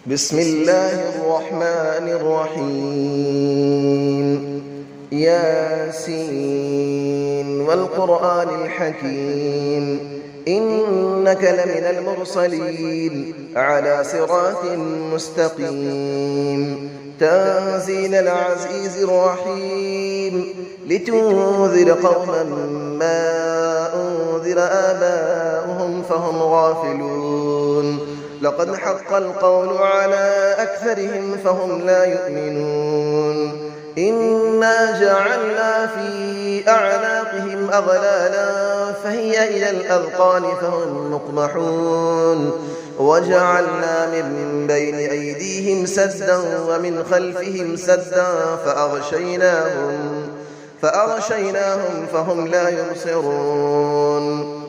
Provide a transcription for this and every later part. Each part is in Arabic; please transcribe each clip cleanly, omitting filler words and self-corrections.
بسم الله الرحمن الرحيم ياسين والقرآن الحكيم إنك لمن المرسلين على صراط مستقيم تنزيل العزيز الرحيم لتنذر قوما ما أنذر آباؤهم فهم غافلون لقد حق القول على أكثرهم فهم لا يؤمنون إنا جعلنا في أعناقهم أغلالا فهي إلى الأذقان فهم مقمحون وجعلنا من بين أيديهم سدا ومن خلفهم سدا فأغشيناهم فهم لا يبصرون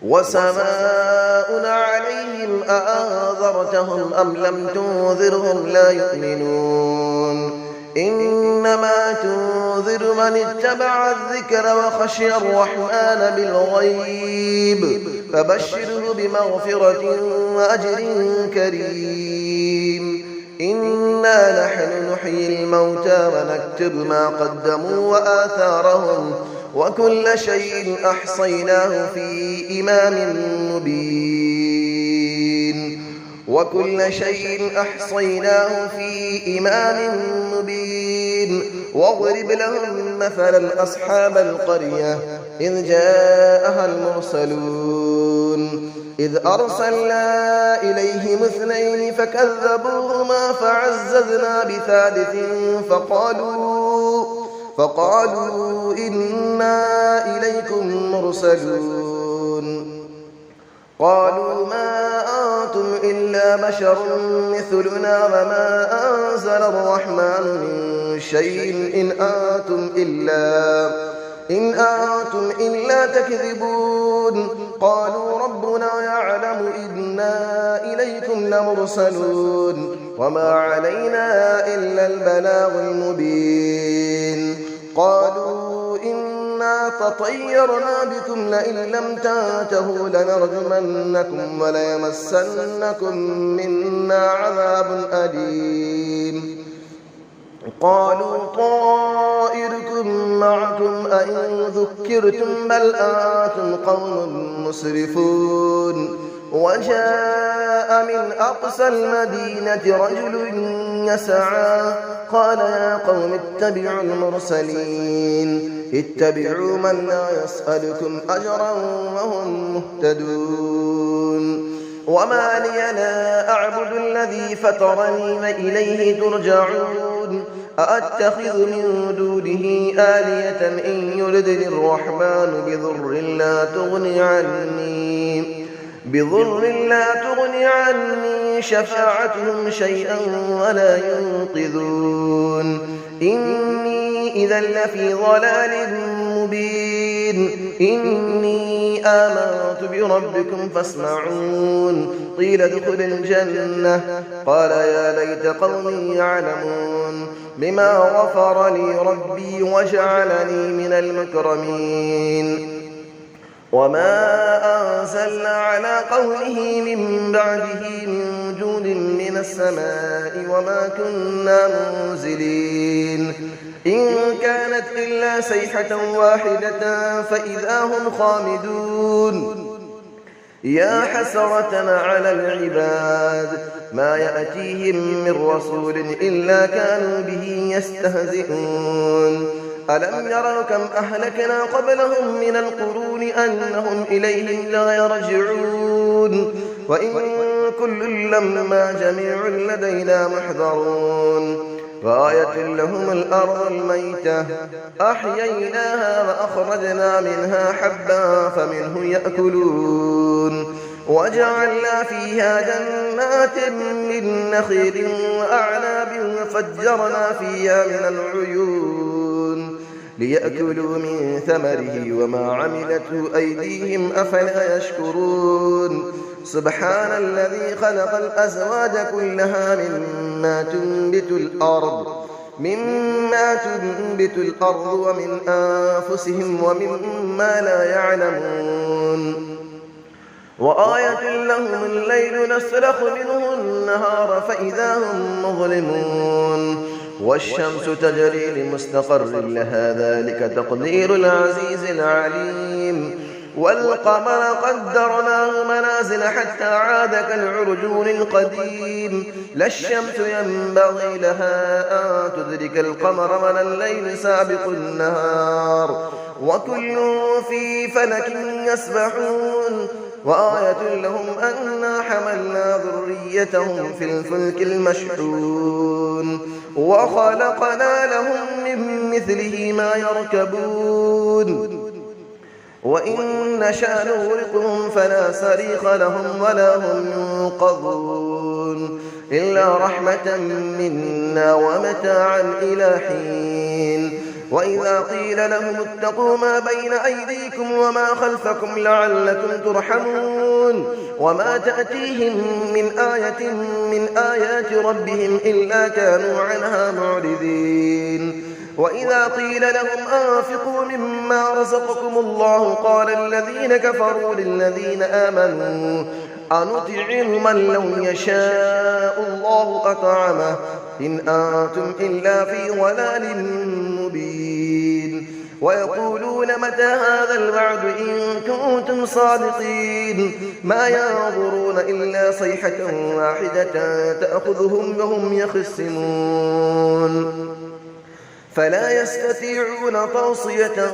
وسماء عليهم أأنذرتهم أم لم تنذرهم لا يؤمنون إنما تنذر من اتبع الذكر وخشي الرحمن بالغيب فبشره بمغفرة وأجر كريم إنا نحن نحيي الموتى ونكتب ما قدموا وآثارهم وكل شيء أحصيناه في إمام مبين واضرب لهم مثلا أصحاب القرية إذ جاءها المرسلون إذ أرسلنا إليهم 2 فكذبوهما فعززنا بثالث فقالوا إنا إليكم مرسلون قالوا ما أنتم إلا بشر مثلنا وما أنزل الرحمن من شيء إن أنتم إلا تكذبون قالوا ربنا يعلم إنا إليكم لمرسلون وما علينا إلا البلاغ المبين قالوا إنا تطيرنا بكم لئن لم تنتهوا لنرجمنكم وليمسنكم منا عذاب أليم قالوا طائركم معكم أئن ذكرتم بل أنتم قوم مسرفون وجاء من أقصى المدينة رجل يسعى قال يا قوم اتبعوا المرسلين اتبعوا من لا يسألكم أجرا وهم مهتدون وما لي لا أعبد الذي فطرني وإليه ترجعون أأتخذ من دونه آلية إن يردني الرحمن بضر لا تغني عني شفاعتهم شيئا ولا ينقذون إني إذا لفي ضلال مبين إني آمنت بربكم فاسمعون قيل ادخل الجنة قال يا ليت قومي يعلمون بما غفر لي ربي وجعلني من المكرمين وما أنزلنا على قوله من بعده من جود من السماء وما كنا منزلين إن كانت إلا صيحة واحدة فإذا هم خامدون يا حسرة على العباد ما يأتيهم من رسول إلا كانوا به يستهزئون ألم يروا كم أهلكنا قبلهم من القرون أنهم إليهم لا يرجعون وإن كل لما جميع لدينا محضرون وآية لهم الأرض الميتة أحييناها وأخرجنا منها حبا فمنه يأكلون وجعلنا فيها جنات من نخيل وأعناب وفجرنا فيها من العيون ليأكلوا من ثمره وما عملته أيديهم أفلا يشكرون سبحان الذي خلق الأزواج كلها مما تنبت الأرض ومن أنفسهم ومما لا يعلمون وآية لهم الليل نسلخ منه النهار فإذا هم مظلمون والشمس تجري لمستقر لها ذلك تقدير العزيز العليم والقمر قدرناه منازل حتى عاد كالعرجون القديم لا الشمس ينبغي لها أن تدرك القمر ولا الليل سابق النهار وكل في فلك يسبحون وآية لهم أنا حملنا ذريتهم في الفلك المشحون وخلقنا لهم من مثله ما يركبون وإن نشأ نغرقهم فلا صريخ لهم ولا هم ينقذون إلا رحمة منا ومتاعا إلى حين وإذا قيل لهم اتقوا ما بين أيديكم وما خلفكم لعلكم ترحمون وما تأتيهم من آية من آيات ربهم إلا كانوا عنها معرضين وإذا قيل لهم أنفقوا مما رزقكم الله قال الذين كفروا للذين آمنوا أنطعم من لو يشاء الله أطعمه إن أنتم إلا في ضلال مبين ويقولون متى هذا الوعد إن كنتم صادقين ما ينظرون إلا صيحة واحدة تأخذهم وهم يخصمون فلا يستطيعون توصية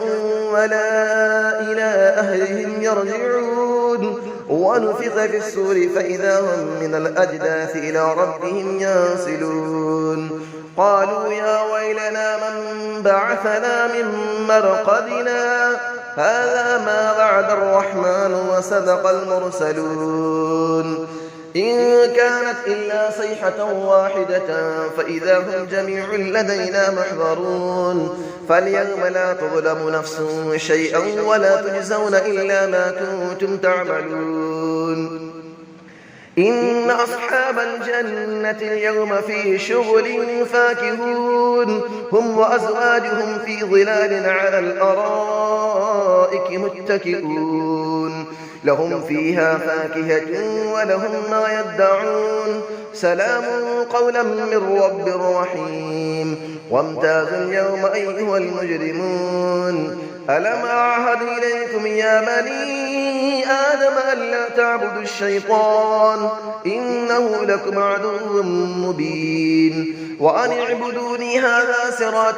ولا إلى أهلهم يرجعون ونفخ في السور فإذا هم من الأجداث إلى ربهم ينسلون قالوا يا ويلنا من بعثنا من مرقدنا هذا ما وعد الرحمن وصدق المرسلون إن كانت إلا صيحة واحدة فإذا هم جميع لدينا محضرون فاليوم لا تظلم نفس شيئا ولا تجزون إلا ما كنتم تعملون إن أصحاب الجنة اليوم في شغل فاكهون هم وأزواجهم في ظلال على الأرائك متكئون لهم فيها فاكهة ولهم ما يدعون سلام قولا من رب رحيم وامتازوا اليوم أيها المجرمون ألم أعهد إليكم يا بني آدم ألا تعبدوا الشيطان إنه لكم عدو مبين وأن اعبدوني هذا صراط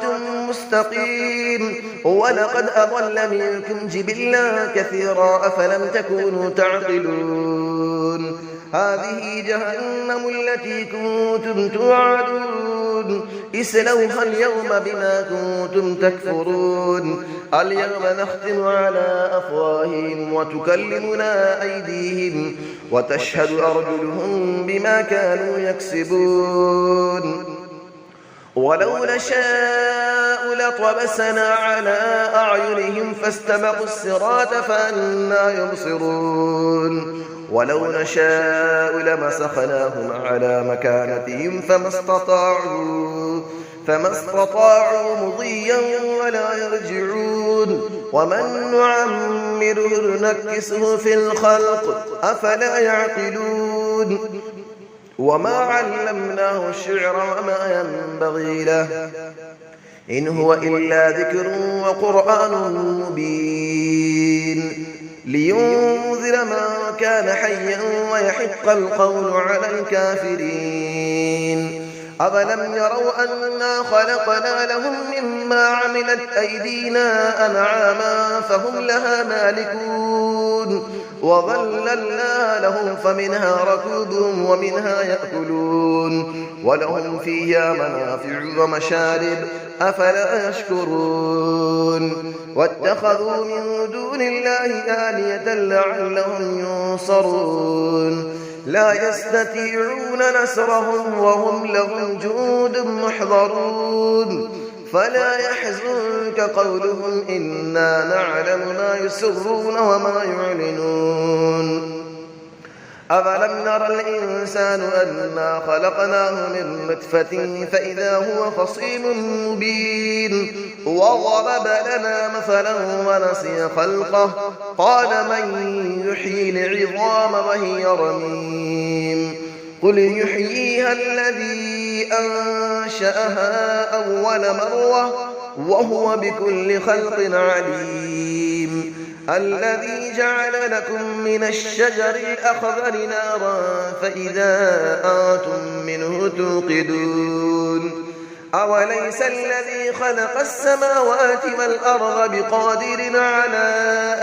مستقيم ولقد أضل منكم جبلا كثيرا أفلم تكونوا تعقلون هذه جهنم التي كنتم توعدون اسلوها اليوم بما كنتم تكفرون اليوم نختم على أفواههم وتكلمنا أيديهم وتشهد أرجلهم بما كانوا يكسبون ولو نشاء لطمسنا على أعينهم فاستبقوا الصراط فأنى يبصرون ولو نشاء لمسخناهم على مكانتهم فما استطاعوا مضيا ولا يرجعون ومن نعمره نكسه في الخلق أفلا يعقلون وما علمناه الشعر وما ينبغي له إن هو إلا ذكر وقرآن مبين لينذر من كان حيا ويحق القول على الكافرين أفلم يروا أنا خلقنا لهم مما عملت أيدينا أنعاما فهم لها مالكون وظللنا لهم فمنها ركوبهم ومنها يأكلون ولهم فيها منافع ومشارب أفلا يشكرون واتخذوا من دون الله آلية لعلهم ينصرون لا يستطيعون نصرهم وهم لهم جند محضرون فلا يحزنك قولهم إنا نعلم ما يسرون وما يعلنون أفلم نرى الإنسان أنا خلقناه من نطفة فإذا هو خصيم مبين وضرب لنا مثلا ونسي خلقه قال من يحيي العظام وهي رميم قل يحييها الذي أنشأها أول مرة وهو بكل خلق عليم الذي جعل لكم من الشجر الأخضر نارا فإذا أنتم منه توقدون أوليس الذي خلق السماوات والأرض بقادر على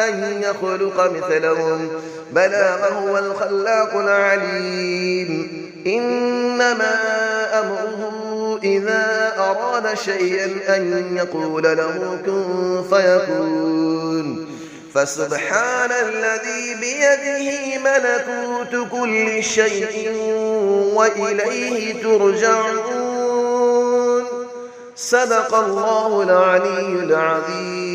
أن يخلق مثلهم بلى وهو الخلاق العليم إنما أمره إذا أراد شيئا أن يقول له كن فيكون فسبحان الذي بيده ملكوت كل شيء وإليه ترجعون صدق الله العلي العظيم.